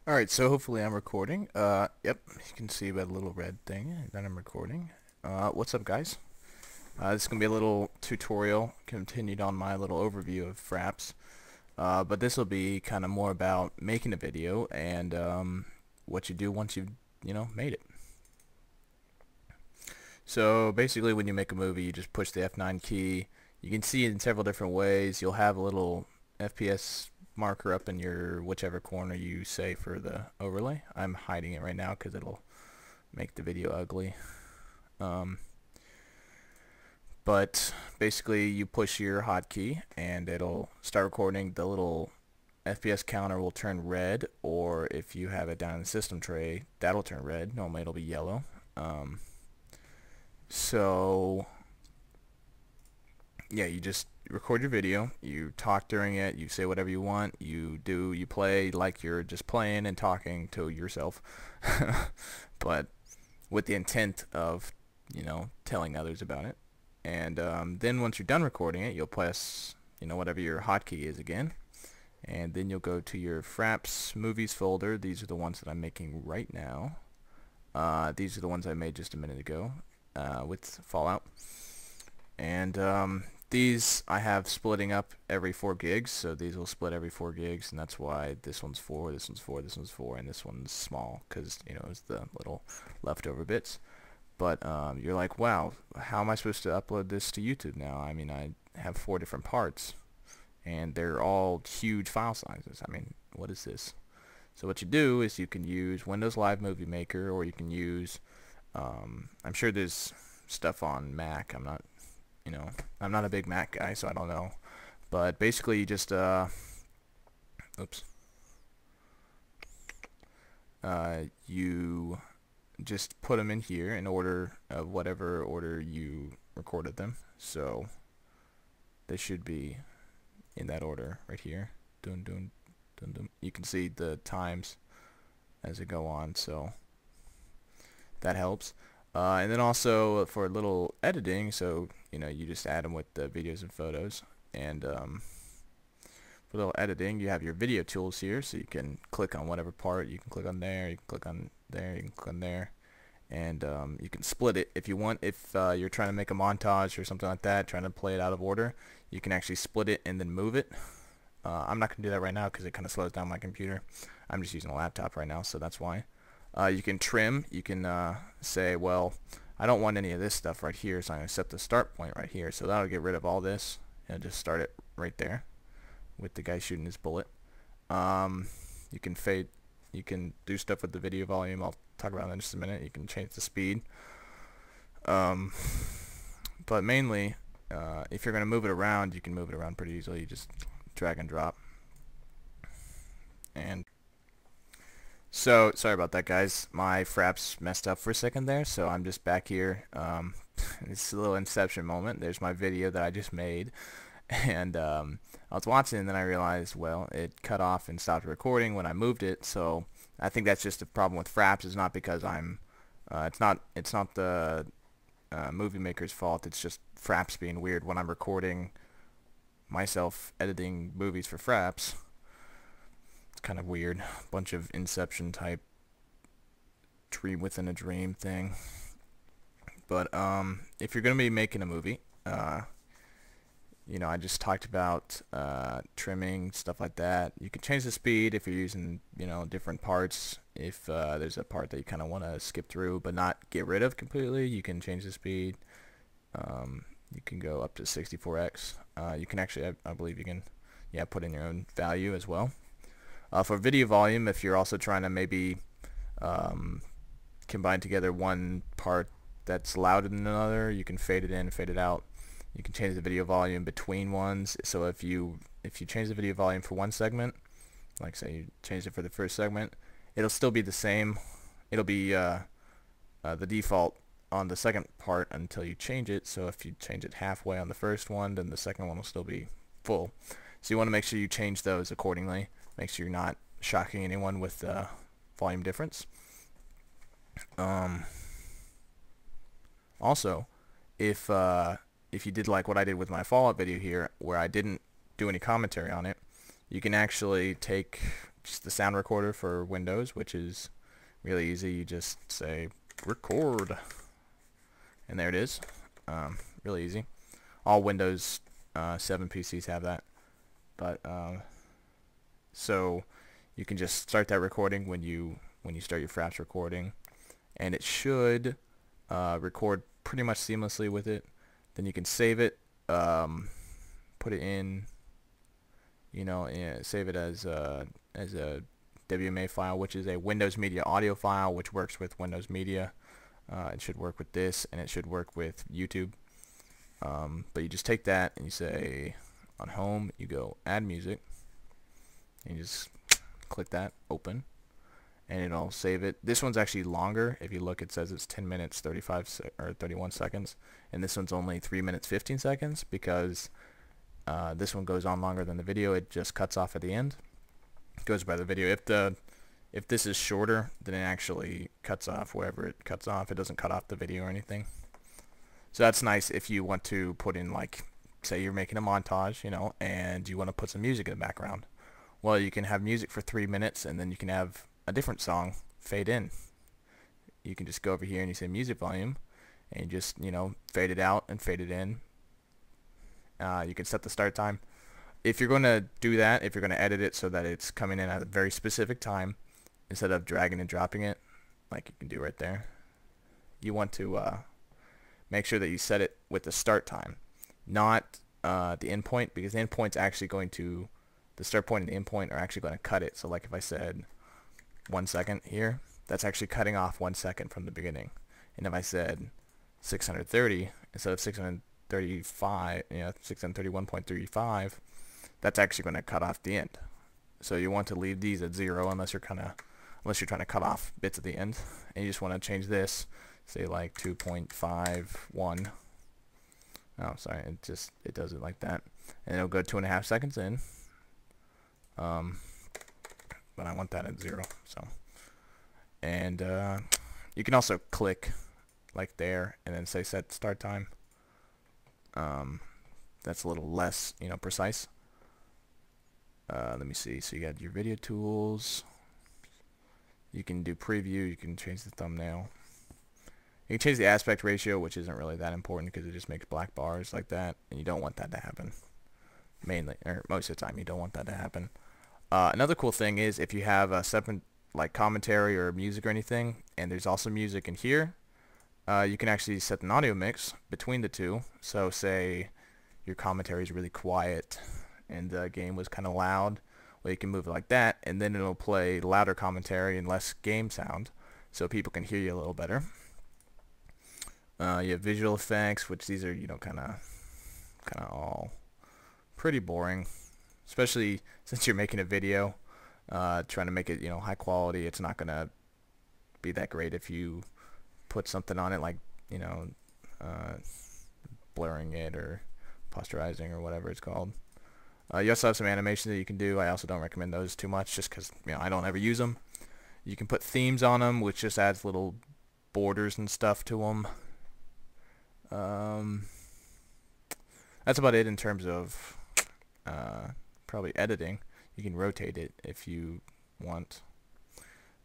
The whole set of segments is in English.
Alright, so hopefully I'm recording. Yep, you can see by the little red thing that I'm recording. What's up, guys? This is going to be a little tutorial continued on my little overview of Fraps. But this will be kind of more about making a video and what you do once you've, made it. So basically when you make a movie, you just push the F9 key. You can see it in several different ways. You'll have a little FPS marker up in your whichever corner you say for the overlay. I'm hiding it right now because it'll make the video ugly. Um, but basically you push your hotkey and it'll start recording. The little FPS counter will turn red, or if you have it down in the system tray, that'll turn red. Normally it'll be yellow. So yeah, you just record your video, you talk during it, you say whatever you want, you play like you're just playing and talking to yourself, but with the intent of, telling others about it. And then once you're done recording it, you'll press, whatever your hotkey is again, and then you'll go to your Fraps movies folder. These are the ones that I'm making right now. These are the ones I made just a minute ago with Fallout. And these I have splitting up every 4 gigs, so these will split every 4 gigs, and that's why this one's 4, this one's 4, this one's 4, and this one's small, because, it's the little leftover bits. But you're like, wow, how am I supposed to upload this to YouTube now? I mean, I have 4 different parts, and they're all huge file sizes. I mean, what is this? So what you do is you can use Windows Live Movie Maker, or you can use, I'm sure there's stuff on Mac. I'm not a big Mac guy, so I don't know. But basically you just, you just put them in here in order of whatever order you recorded them. So they should be in that order right here. Dun, dun, dun, dun. You can see the times as it go on, so that helps. And then also for a little editing, so you just add them with the videos and photos. And for a little editing, you have your video tools here, so you can click on whatever part. You can click on there, you can click on there, you can click on there, and you can split it if you want. If you're trying to make a montage or something like that, trying to play it out of order, you can actually split it and then move it. I'm not going to do that right now because it kind of slows down my computer. I'm just using a laptop right now, so that's why. You can trim. You can say, well, I don't want any of this stuff right here, so I'm going to set the start point right here. So that'll get rid of all this and just start it right there with the guy shooting his bullet. You can fade. You can do stuff with the video volume. I'll talk about that in just a minute. You can change the speed. But mainly, if you're going to move it around, you can move it around pretty easily. You just drag and drop. And so, sorry about that, guys. My Fraps messed up for a second there, so I'm just back here. It's a little inception moment. There's my video that I just made, and I was watching, and then I realized, well, it cut off and stopped recording when I moved it. So I think that's just a problem with Fraps. It's not because it's not the movie maker's fault. It's just Fraps being weird when I'm recording myself editing movies for Fraps. Kind of weird, bunch of Inception type dream within a dream thing. But if you're gonna be making a movie, I just talked about trimming, stuff like that. You can change the speed if you're using different parts. If there's a part that you kind of want to skip through but not get rid of completely, you can change the speed. You can go up to 64x. You can actually, I believe you can, put in your own value as well. For video volume, if you're also trying to maybe combine together one part that's louder than another, you can fade it in, fade it out. You can change the video volume between ones. So if you change the video volume for one segment, like say you change it for the first segment, it'll still be the same. It'll be the default on the second part until you change it. So if you change it halfway on the first one, then the second one will still be full. So you want to make sure you change those accordingly. Make sure you're not shocking anyone with the volume difference. Also, if you did like what I did with my Fallout video here, where I didn't do any commentary on it, you can actually take just the sound recorder for Windows, which is really easy. You just say record, and there it is. Really easy. All Windows 7 PCs have that. But so you can just start that recording when you start your Fraps recording, and it should record pretty much seamlessly with it. Then you can save it, put it in, save it as a WMA file, which is a Windows Media audio file, which works with Windows Media. It should work with this, and it should work with YouTube. But you just take that and you say on home, you go add music, and you just click that, open, and it'll save it. This one's actually longer. If you look, it says it's 10 minutes 31 seconds, and this one's only 3 minutes 15 seconds because this one goes on longer than the video. It just cuts off at the end. It goes by the video. If this is shorter, then it actually cuts off wherever it cuts off. It doesn't cut off the video or anything. So that's nice if you want to put in, like, say you're making a montage, and you want to put some music in the background. Well, you can have music for 3 minutes, and then you can have a different song fade in. You can just go over here and you say music volume, and you just, fade it out and fade it in. You can set the start time. If you're going to do that, if you're going to edit it so that it's coming in at a very specific time, instead of dragging and dropping it, like you can do right there, you want to make sure that you set it with the start time, not the end point, because the end point's actually going to, the start point and the end point are actually going to cut it. So like if I said 1 second here, that's actually cutting off 1 second from the beginning. And if I said 630 instead of 635, 631.35, that's actually going to cut off the end. So you want to leave these at 0 unless you're trying to cut off bits at the end, and you just want to change this, say like 2.51. Oh, sorry, it does it like that, and it'll go 2.5 seconds in. But I want that at 0. So, and you can also click like there, and then say set start time. That's a little less, precise. Let me see. So you got your video tools. You can do preview. You can change the thumbnail. You can change the aspect ratio, which isn't really that important because it just makes black bars like that, and you don't want that to happen. Mainly, or most of the time, you don't want that to happen. Another cool thing is if you have a separate, like, commentary or music or anything, and there's also music in here, you can actually set an audio mix between the two. So say your commentary is really quiet and the game was kind of loud. Well, you can move it like that, and then it'll play louder commentary and less game sound, so people can hear you a little better. You have visual effects, which these are, kind of all pretty boring, especially since you're making a video. Trying to make it, high quality. It's not gonna be that great if you put something on it like, blurring it or posterizing or whatever it's called. You also have some animations that you can do. I also don't recommend those too much just because I don't ever use them. You can put themes on them, which just adds little borders and stuff to them. That's about it in terms of probably editing. You can rotate it if you want.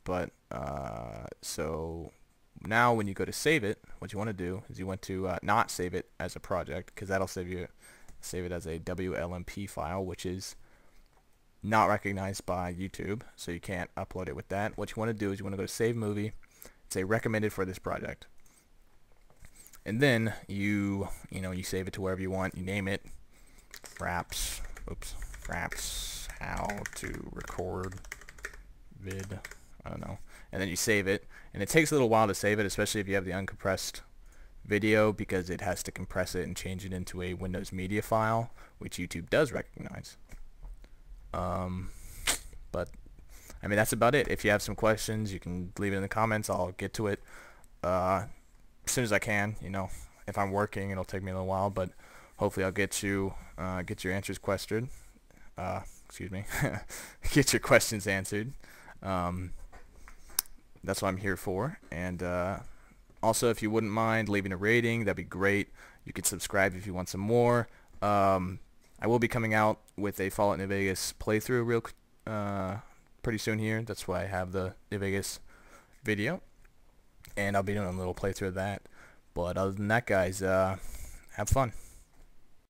But so now when you go to save it, what you want to do is you want to not save it as a project, because that'll save it as a WLMP file, which is not recognized by YouTube, so you can't upload it with that. What you want to do is you want to go to Save Movie, say recommended for this project, and then you save it to wherever you want. You name it Fraps how to record vid, I don't know, and then you save it, and it takes a little while to save it, especially if you have the uncompressed video, because it has to compress it and change it into a Windows Media file, which YouTube does recognize. But I mean, that's about it. If you have some questions, you can leave it in the comments. I'll get to it as soon as I can. If I'm working, it'll take me a little while, but hopefully I'll get your answers questioned. Excuse me, get your questions answered. That's what I'm here for. And also, if you wouldn't mind leaving a rating, that'd be great. You could subscribe if you want some more. I will be coming out with a Fallout New Vegas playthrough pretty soon here. That's why I have the Vegas video, and I'll be doing a little playthrough of that. But other than that, guys, have fun.